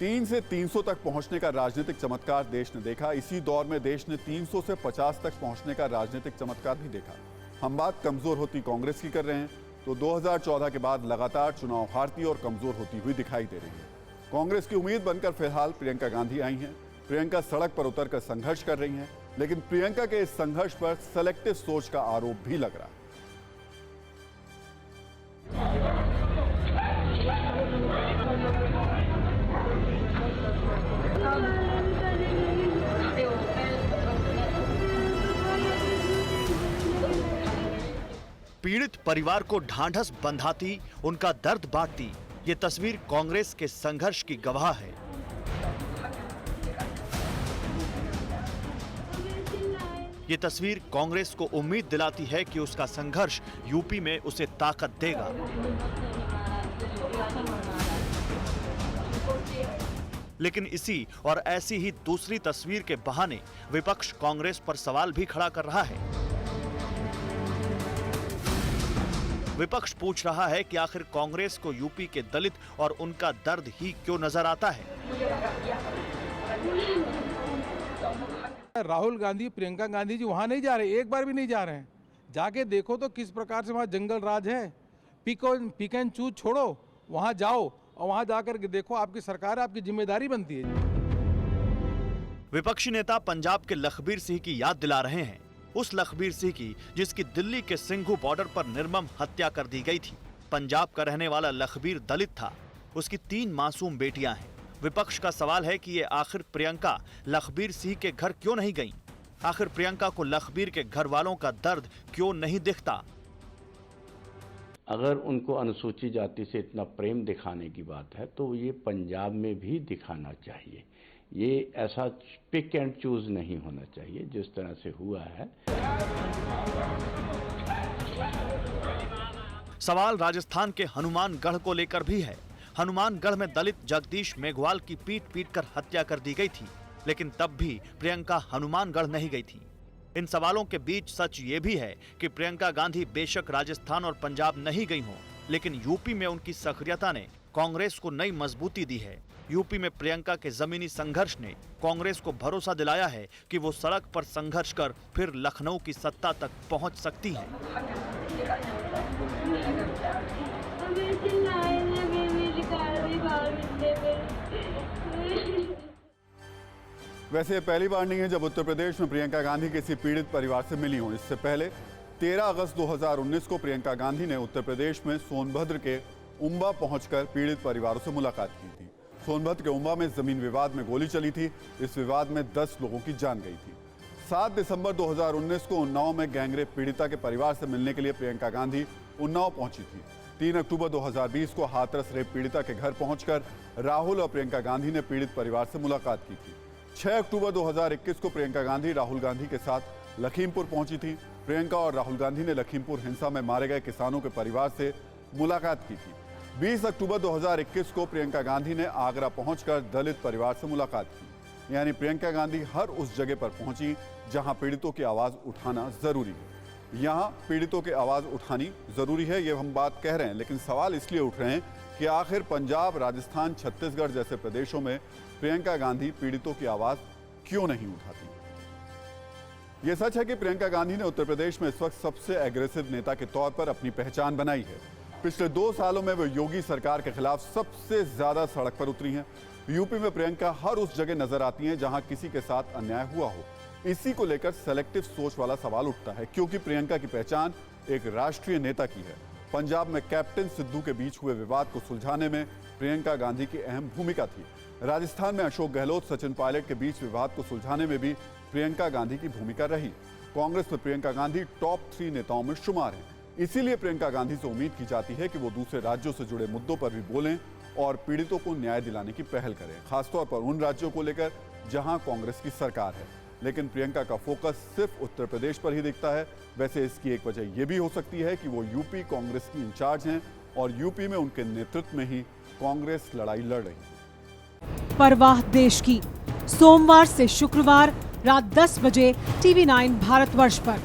3 से 300 तक पहुंचने का राजनीतिक चमत्कार देश ने देखा। इसी दौर में देश ने 300 से 50 तक पहुंचने का राजनीतिक चमत्कार भी देखा। हम बात कमजोर होती कांग्रेस की कर रहे हैं, तो 2014 के बाद लगातार चुनाव हारती और कमजोर होती हुई दिखाई दे रही है। कांग्रेस की उम्मीद बनकर फिलहाल प्रियंका गांधी आई हैं। प्रियंका सड़क पर उतरकर संघर्ष कर रही हैं, लेकिन प्रियंका के इस संघर्ष पर सेलेक्टिव सोच का आरोप भी लग रहा है। पीड़ित परिवार को ढांढस बंधाती, उनका दर्द बांटती, ये तस्वीर कांग्रेस के संघर्ष की गवाह है। ये तस्वीर कांग्रेस को उम्मीद दिलाती है कि उसका संघर्ष यूपी में उसे ताकत देगा। लेकिन इसी और ऐसी ही दूसरी तस्वीर के बहाने विपक्ष कांग्रेस पर सवाल भी खड़ा कर रहा है। विपक्ष पूछ रहा है कि आखिर कांग्रेस को यूपी के दलित और उनका दर्द ही क्यों नजर आता है। राहुल गांधी, प्रियंका गांधी जी वहां नहीं जा रहे, एक बार भी नहीं जा रहे हैं। जाके देखो तो किस प्रकार से वहां जंगल राज है। पिक एंड चूज छोड़ो, वहां जाओ और वहां जाकर के देखो, आपकी सरकार है, आपकी जिम्मेदारी बनती है। विपक्षी नेता पंजाब के लखबीर सिंह की याद दिला रहे हैं, उस लखबीर सिंह की जिसकी दिल्ली के सिंघू बॉर्डर पर निर्मम हत्या कर दी गई थी। पंजाब का रहने वाला लखबीर दलित था, उसकी 3 मासूम बेटियां हैं। विपक्ष का सवाल है कि ये आखिर प्रियंका लखबीर सिंह के घर क्यों नहीं गईं? आखिर प्रियंका को लखबीर के घर वालों का दर्द क्यों नहीं दिखता? अगर उनको अनुसूचित जाति से इतना प्रेम दिखाने की बात है तो ये पंजाब में भी दिखाना चाहिए। ये ऐसा पिक एंड चूज नहीं होना चाहिए जिस तरह से हुआ है। सवाल राजस्थान के हनुमानगढ़ को लेकर भी है। हनुमानगढ़ में दलित जगदीश मेघवाल की पीट कर हत्या कर दी गई थी, लेकिन तब भी प्रियंका हनुमानगढ़ नहीं गई थी। इन सवालों के बीच सच ये भी है कि प्रियंका गांधी बेशक राजस्थान और पंजाब नहीं गई हों, लेकिन यूपी में उनकी सक्रियता ने कांग्रेस को नई मजबूती दी है। यूपी में प्रियंका के जमीनी संघर्ष ने कांग्रेस को भरोसा दिलाया है कि वो सड़क पर संघर्ष कर फिर लखनऊ की सत्ता तक पहुंच सकती हैं। वैसे ये पहली बार नहीं है जब उत्तर प्रदेश में प्रियंका गांधी किसी पीड़ित परिवार से मिली हों। इससे पहले 13 अगस्त 2019 को प्रियंका गांधी ने उत्तर प्रदेश में सोनभद्र के उम्बा पहुंचकर पीड़ित परिवारों से मुलाकात की थी। सोनभद्र के उम्बा में जमीन विवाद में गोली चली थी। इस विवाद में 10 लोगों की जान गई थी। 7 दिसंबर 2019 को उन्नाव में गैंगरेप पीड़िता के परिवार से मिलने के लिए प्रियंका गांधी उन्नाव पहुंची थी। 3 अक्टूबर 2020 को हाथरस रेप पीड़िता के घर पहुंचकर राहुल और प्रियंका गांधी ने पीड़ित परिवार से मुलाकात की थी। 6 अक्टूबर 2021 को प्रियंका गांधी राहुल गांधी के साथ लखीमपुर पहुंची थी। प्रियंका और राहुल गांधी ने लखीमपुर हिंसा में मारे गए किसानों के परिवार से मुलाकात की थी। 20 अक्टूबर 2021 को प्रियंका गांधी ने आगरा पहुंचकर दलित परिवार से मुलाकात की। यानी प्रियंका गांधी हर उस जगह पर पहुंची जहां पीड़ितों की आवाज उठाना जरूरी है। यहां पीड़ितों की आवाज उठानी जरूरी है, ये हम बात कह रहे हैं, लेकिन सवाल इसलिए उठ रहे हैं कि आखिर पंजाब, राजस्थान, छत्तीसगढ़ जैसे प्रदेशों में प्रियंका गांधी पीड़ितों की आवाज क्यों नहीं उठाती? यह सच है कि प्रियंका गांधी ने उत्तर प्रदेश में इस वक्त सबसे एग्रेसिव नेता के तौर पर अपनी पहचान बनाई है। पिछले 2 सालों में वो योगी सरकार के खिलाफ सबसे ज्यादा सड़क पर उतरी हैं। यूपी में प्रियंका हर उस जगह नजर आती हैं जहां किसी के साथ अन्याय हुआ हो। इसी को लेकर सेलेक्टिव सोच वाला सवाल उठता है, क्योंकि प्रियंका की पहचान एक राष्ट्रीय नेता की है। पंजाब में कैप्टन सिद्धू के बीच हुए विवाद को सुलझाने में प्रियंका गांधी की अहम भूमिका थी। राजस्थान में अशोक गहलोत, सचिन पायलट के बीच विवाद को सुलझाने में भी प्रियंका गांधी की भूमिका रही। कांग्रेस में प्रियंका गांधी टॉप 3 नेताओं में शुमार हैं। इसीलिए प्रियंका गांधी से उम्मीद की जाती है कि वो दूसरे राज्यों से जुड़े मुद्दों पर भी बोलें और पीड़ितों को न्याय दिलाने की पहल करें, खासतौर पर उन राज्यों को लेकर जहां कांग्रेस की सरकार है। लेकिन प्रियंका का फोकस सिर्फ उत्तर प्रदेश पर ही दिखता है। वैसे इसकी एक वजह यह भी हो सकती है कि वो यूपी कांग्रेस की इंचार्ज हैं और यूपी में उनके नेतृत्व में ही कांग्रेस लड़ाई लड़ रही है। परवाह देश की, सोमवार से शुक्रवार रात 10 बजे TV9 भारतवर्ष पर।